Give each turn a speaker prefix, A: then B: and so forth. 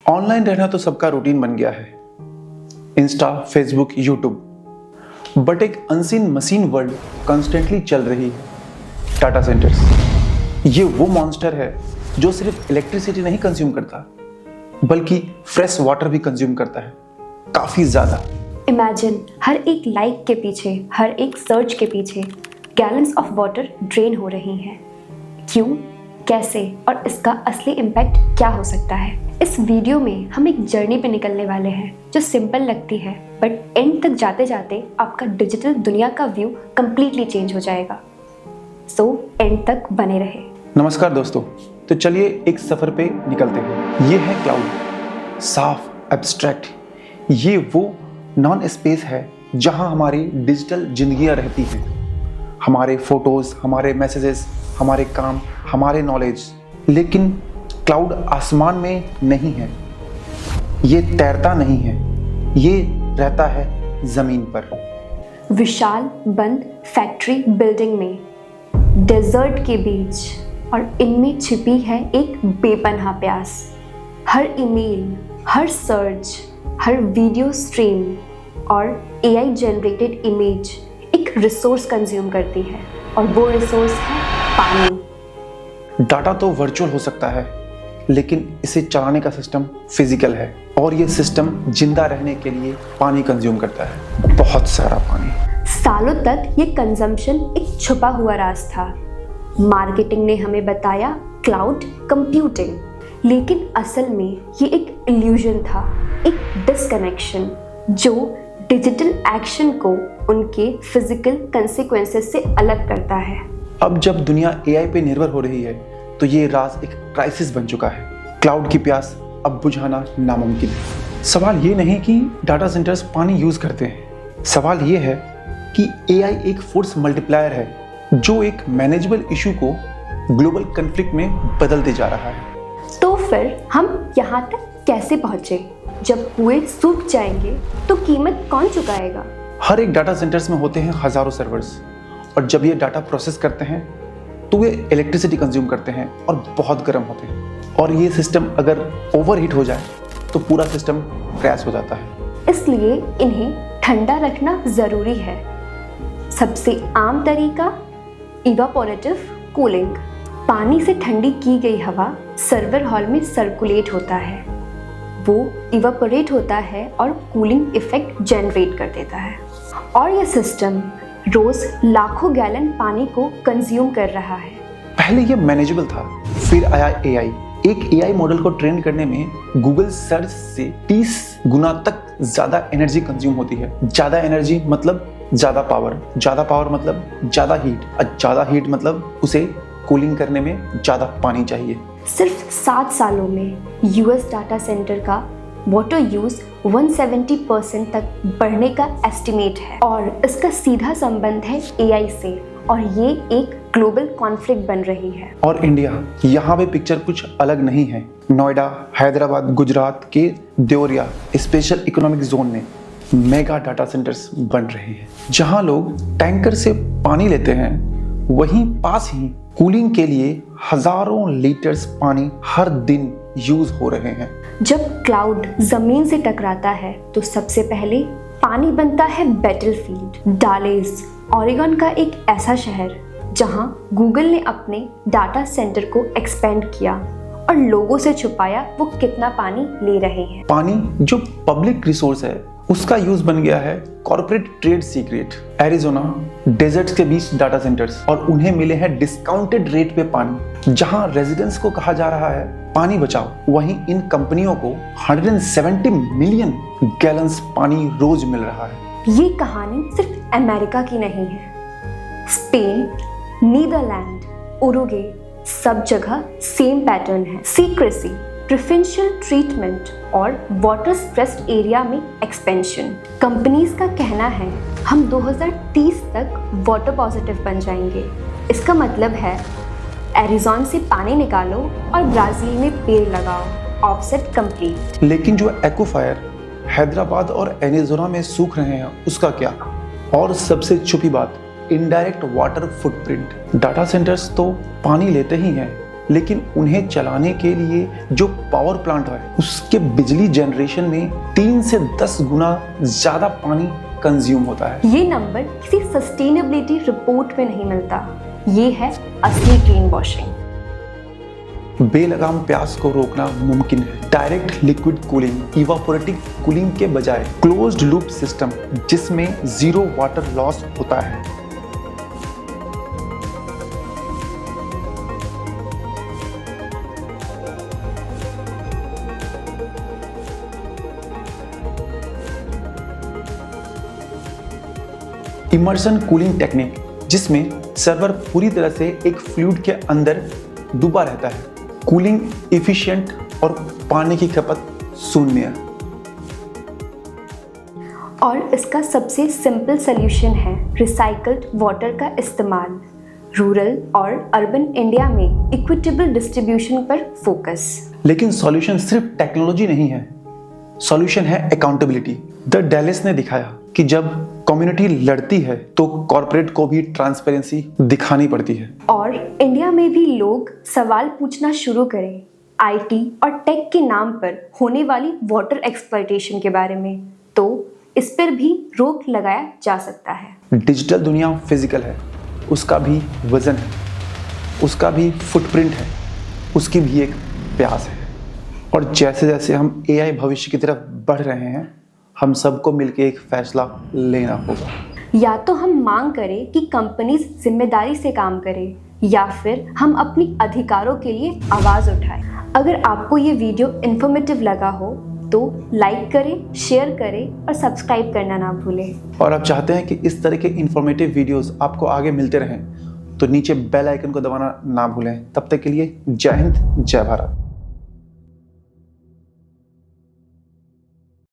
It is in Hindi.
A: ऑनलाइन रहना तो सबका रूटीन बन गया है, इंस्टा, फेसबुक, यूट्यूब। बट एक अनसीन मशीन वर्ल्ड कॉन्स्टेंटली चल रही है, डाटा सेंटर्स। ये वो मॉन्स्टर है जो सिर्फ इलेक्ट्रिसिटी नहीं कंज्यूम करता, बल्कि फ्रेश वाटर भी कंज्यूम करता है, काफी ज्यादा।
B: इमेजिन, हर एक लाइक के पीछे, हर एक सर्च के पीछे गैलन्स ऑफ वाटर ड्रेन हो रही हैं। क्यों, कैसे और इसका असली इम्पैक्ट क्या हो सकता है? इस वीडियो में हम एक जर्नी पे निकलने वाले हैं जो सिंपल लगती है, बट एंड तक जाते जाते आपका डिजिटल दुनिया का व्यू कंप्लीटली चेंज हो जाएगा। सो एंड तक बने रहे।
A: नमस्कार दोस्तों, तो चलिए एक सफर पे निकलते हैं। ये है क्लाउड, साफ, एब्स्ट्रैक्ट। ये वो नॉन स्पेस है जहां हमारी डिजिटल जिंदगियां रहती हैं, हमारे फोटोज, हमारे मैसेजेस, हमारे काम, हमारे नॉलेज। लेकिन क्लाउड आसमान में नहीं है, ये तैरता नहीं है, ये रहता है जमीन पर।
B: विशाल बंद फैक्ट्री बिल्डिंग में, डेजर्ट के बीच, और इनमें छिपी है एक बेपनाह प्यास। हर ईमेल, हर सर्च, हर वीडियो स्ट्रीम और एआई जनरेटेड इमेज एक रिसोर्स कंज्यूम करती है, और वो रिसोर्स है पानी।
A: डाटा तो वर्चुअल हो सकता है, लेकिन इसे चलाने का सिस्टम फिजिकल है, और ये सिस्टम जिंदा रहने के लिए पानी कंज्यूम करता है, बहुत सारा पानी।
B: सालों तक ये कंजम्पशन एक छुपा हुआ राज था। मार्केटिंग ने हमें बताया क्लाउड कंप्यूटिंग, लेकिन असल में ये एक इल्यूजन था, एक डिस्कनेक्शन जो डिजिटल एक्शन को उनके फिजिकल कंसिक्वेंसेस से अलग करता है।
A: अब जब दुनिया एआई पे निर्भर हो रही है, तो ये राज एक क्राइसिस बन चुका है। क्लाउड की प्यास अब बुझाना नामुमकिन है। सवाल ये नहीं कि डाटा सेंटर्स पानी यूज करते हैं, सवाल ये है कि एआई एक फोर्स मल्टीप्लायर है जो एक मैनेजेबल इशू को ग्लोबल कॉन्फ्लिक्ट में बदलते जा रहा है।
B: तो फिर हम यहाँ तक कैसे पहुंचे? जब कुएं सूख जाएंगे तो कीमत कौन चुकाएगा?
A: हर एक डाटा सेंटर्स में होते हैं हजारों सर्वर्स, और जब ये डाटा प्रोसेस करते हैं तो वे इलेक्ट्रिसिटी कंज्यूम करते हैं और बहुत गर्म होते हैं, और ये सिस्टम अगर ओवरहीट हो जाए तो पूरा सिस्टम क्रैश हो जाता है।
B: इसलिए इन्हें ठंडा रखना जरूरी है। सबसे आम तरीका इवापोरेटिव कूलिंग। पानी से ठंडी की गई हवा सर्वर हॉल में सर्कुलेट होता है, वो इवापोरेट होता है और कूलिंग इफेक्ट जनरेट कर देता है, और यह सिस्टम रोज लाखों गैलन पानी को कंज्यूम कर रहा है।
A: पहले ये मैनेजेबल था, फिर आया एआई। एक एआई मॉडल को ट्रेन करने में गूगल सर्च से 30 गुना तक ज्यादा एनर्जी कंज्यूम होती है। ज्यादा एनर्जी मतलब ज्यादा पावर, ज्यादा पावर मतलब ज्यादा हीट, और ज्यादा हीट मतलब उसे कूलिंग करने में ज्यादा पानी चाहिए।
B: सिर्फ 7 सालों में यूएस डाटा सेंटर का वाटर यूज 170% तक बढ़ने का एस्टिमेट है, और इसका सीधा संबंध है एआई से, और ये एक ग्लोबल कॉन्फ्लिक्ट बन रही है।
A: और इंडिया, यहाँ पे पिक्चर कुछ अलग नहीं है। नोएडा, हैदराबाद, गुजरात के देवरिया स्पेशल इकोनॉमिक जोन में मेगा डाटा सेंटर्स बन रहे हैं, जहाँ लोग टैंकर से पानी लेते हैं, वहीं पास ही कूलिंग के लिए हजारों लीटर्स पानी हर दिन यूज हो रहे हैं।
B: जब क्लाउड जमीन से टकराता है तो सबसे पहले पानी बनता है बैटलफील्ड। डालेस, ओरेगन का एक ऐसा शहर जहां गूगल ने अपने डाटा सेंटर को एक्सपेंड किया और लोगों से छुपाया वो कितना पानी ले रहे हैं।
A: पानी जो पब्लिक रिसोर्स है, उसका यूज बन गया है corporate trade secret. Arizona deserts के बीच डाटा सेंटर्स, और उन्हें मिले हैं डिस्काउंटेड रेट पे पानी। जहां रेजिडेंट्स को कहा जा रहा है पानी बचाओ, वहीं इन कंपनियों को 170 मिलियन गैलन्स पानी रोज मिल रहा है।
B: ये कहानी सिर्फ अमेरिका की नहीं है। स्पेन, नीदरलैंड, उरुग्वे, सब जगह सेम पैटर्न है। सीक्रेसी, प्रेफरेंशियल ट्रीटमेंट और वाटर स्ट्रेस्ड एरिया में एक्सपेंशन। कंपनीज का कहना है हम 2030 तक वाटर पॉजिटिव बन जाएंगे। इसका मतलब है एरिज़ोना से पानी निकालो और ब्राजील में पेड़ लगाओ। Offset complete.
A: लेकिन जो एक्वाफायर हैदराबाद और एरिज़ोना में सूख रहे हैं, उसका क्या? और सबसे छुपी बात, indirect water footprint. Data centres तो पानी लेते ही हैं, लेकिन उन्हें चलाने के लिए जो पावर प्लांट है उसके बिजली जनरेशन में 3 से 10 गुना ज्यादा पानी कंज्यूम होता है।
B: ये नंबर किसी सस्टेनेबिलिटी रिपोर्ट में नहीं मिलता। ये है असली ग्रीन वॉशिंग।
A: बेलगाम प्यास को रोकना मुमकिन है। Direct liquid cooling, evaporative cooling के बजाय क्लोज्ड लूप सिस्टम जिसमें 0 वाटर लॉस होता है। इमर्शन कूलिंग टेक्निक जिसमें सर्वर पूरी तरह से एक फ्लूइड के अंदर डूबा रहता है। कूलिंग एफिशिएंट और पानी की खपत शून्य।
B: और इसका सबसे सिंपल सॉल्यूशन है रिसाइकल्ड वाटर का इस्तेमाल। रूरल और अर्बन इंडिया में इक्विटेबल डिस्ट्रीब्यूशन पर फोकस।
A: लेकिन सॉल्यूशन सिर्फ टेक्नोलॉजी नहीं है, सॉल्यूशन है अकाउंटेबिलिटी। द डैलेस ने दिखाया कि जब कम्युनिटी लड़ती है तो कॉर्पोरेट को भी ट्रांसपेरेंसी दिखानी पड़ती है।
B: और इंडिया में भी लोग सवाल पूछना शुरू करें आईटी और टेक के नाम पर होने वाली वाटर एक्सप्लॉयटेशन के बारे में, तो इस पर भी रोक लगाया जा सकता है।
A: डिजिटल दुनिया फिजिकल है, उसका भी वजन है, उसका भी फुटप्रिंट है, उसकी भी एक प्यास है। और जैसे जैसे हम एआई भविष्य की तरफ बढ़ रहे हैं, हम सबको मिलकर एक फैसला लेना होगा।
B: या तो हम मांग करें कि कंपनीज जिम्मेदारी से काम करें, या फिर हम अपनी अधिकारों के लिए आवाज उठाएं। अगर आपको ये वीडियो इन्फॉर्मेटिव लगा हो तो लाइक करें, शेयर करें और सब्सक्राइब करना ना भूलें।
A: और आप चाहते हैं कि इस तरह के इन्फॉर्मेटिव वीडियोस आपको आगे मिलते रहें तो नीचे बेल आइकन को दबाना ना भूलें। तब तक के लिए जय हिंद, जय भारत।